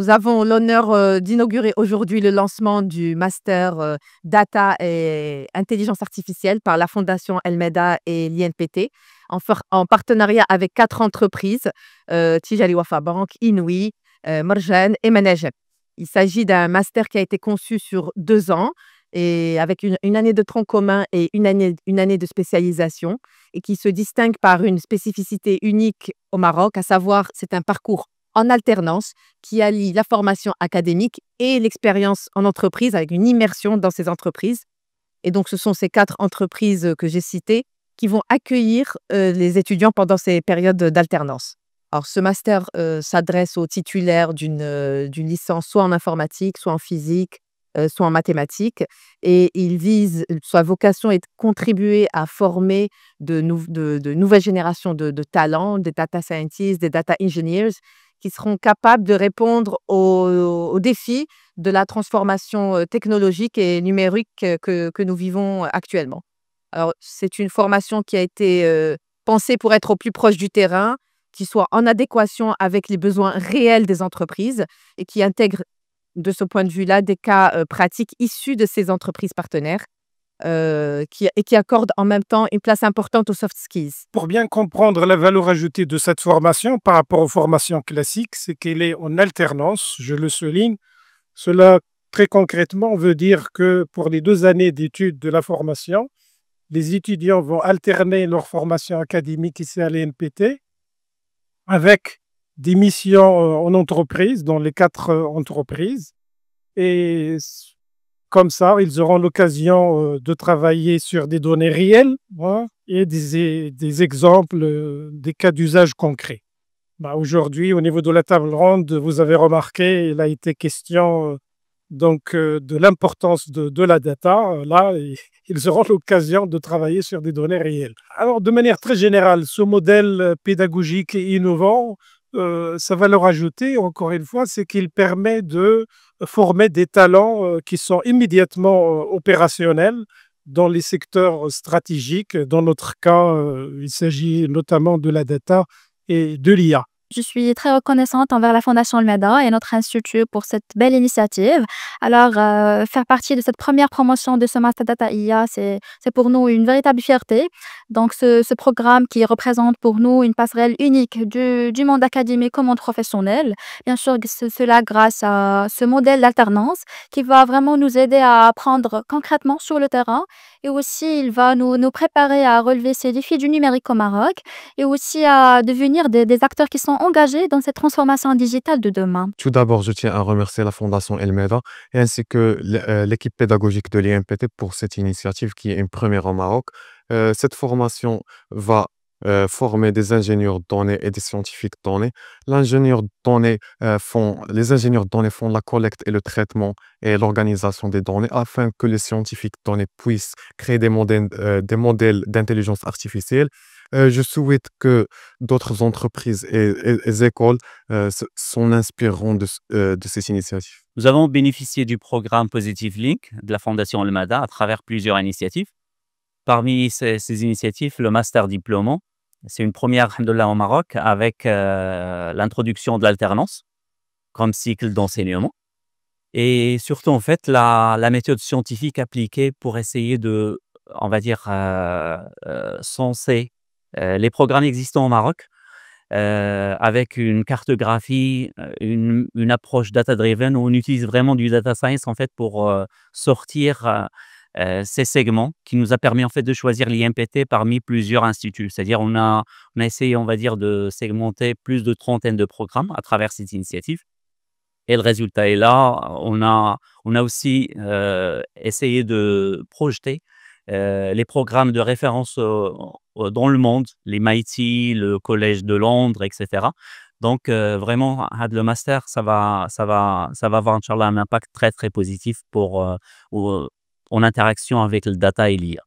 Nous avons l'honneur d'inaugurer aujourd'hui le lancement du master Data et Intelligence artificielle par la Fondation El-Meda et l'INPT en partenariat avec 4 entreprises, Tijari Wafa Bank, Inouï, Marjan et Managem. Il s'agit d'un master qui a été conçu sur 2 ans et avec une année de tronc commun et une année de spécialisation et qui se distingue par une spécificité unique au Maroc, à savoir c'est un parcours en alternance qui allie la formation académique et l'expérience en entreprise avec une immersion dans ces entreprises. Et donc, ce sont ces 4 entreprises que j'ai citées qui vont accueillir les étudiants pendant ces périodes d'alternance. Alors, ce master s'adresse aux titulaires d'une licence soit en informatique, soit en physique, soit en mathématiques. Et sa vocation est de contribuer à former de nouvelles générations de talents, des data scientists, des data engineers, qui seront capables de répondre aux défis de la transformation technologique et numérique que nous vivons actuellement. Alors, c'est une formation qui a été pensée pour être au plus proche du terrain, qui soit en adéquation avec les besoins réels des entreprises et qui intègre, de ce point de vue-là, des cas pratiques issus de ces entreprises partenaires qui accordent en même temps une place importante aux soft skills. Pour bien comprendre la valeur ajoutée de cette formation par rapport aux formations classiques, c'est qu'elle est en alternance, je le souligne. Cela, très concrètement, veut dire que pour les 2 années d'études de la formation, les étudiants vont alterner leur formation académique ici à l'INPT avec des missions en entreprise, dans les 4 entreprises. Et comme ça, ils auront l'occasion de travailler sur des données réelles, hein, et des exemples, des cas d'usage concrets. Aujourd'hui, au niveau de la table ronde, vous avez remarqué, il a été question de l'importance de la data. Là, ils auront l'occasion de travailler sur des données réelles. Alors, de manière très générale, ce modèle pédagogique et innovant, sa valeur ajoutée, encore une fois, c'est qu'il permet de former des talents qui sont immédiatement opérationnels dans les secteurs stratégiques. Dans notre cas, il s'agit notamment de la data et de l'IA. Je suis très reconnaissante envers la Fondation El-Meda et notre institut pour cette belle initiative. Alors, faire partie de cette première promotion de ce Master Data IA, c'est pour nous une véritable fierté. Donc, ce programme qui représente pour nous une passerelle unique du monde académique au monde professionnel. Bien sûr, cela grâce à ce modèle d'alternance qui va vraiment nous aider à apprendre concrètement sur le terrain. Et aussi, il va nous préparer à relever ces défis du numérique au Maroc et aussi à devenir des acteurs qui sont engagés dans cette transformation digitale de demain. Tout d'abord, je tiens à remercier la Fondation El-Meda et ainsi que l'équipe pédagogique de l'INPT pour cette initiative qui est une première au Maroc. Cette formation va former des ingénieurs données et des scientifiques données. Les ingénieurs données font la collecte et le traitement et l'organisation des données afin que les scientifiques données puissent créer des modèles d'intelligence artificielle. Je souhaite que d'autres entreprises et écoles s'en inspireront de cette initiative. Nous avons bénéficié du programme Positive Link de la Fondation El-Meda à travers plusieurs initiatives. Parmi ces initiatives, le Master Diplômant, c'est une première, alhamdoulilah, au Maroc avec l'introduction de l'alternance comme cycle d'enseignement. Et surtout, en fait, la méthode scientifique appliquée pour essayer de, on va dire, censer les programmes existants au Maroc avec une cartographie, une approche data-driven où on utilise vraiment du data science en fait pour sortir ces segments qui nous a permis en fait de choisir l'INPT parmi plusieurs instituts. C'est-à-dire on a essayé, on va dire, de segmenter plus de 30aine de programmes à travers cette initiative. Et le résultat est là. On a aussi essayé de projeter les programmes de référence dans le monde, les MIT, le Collège de Londres, etc. Donc, vraiment, le master, ça va avoir, Inch'Allah, un impact très, très positif en interaction avec le data et l'IA.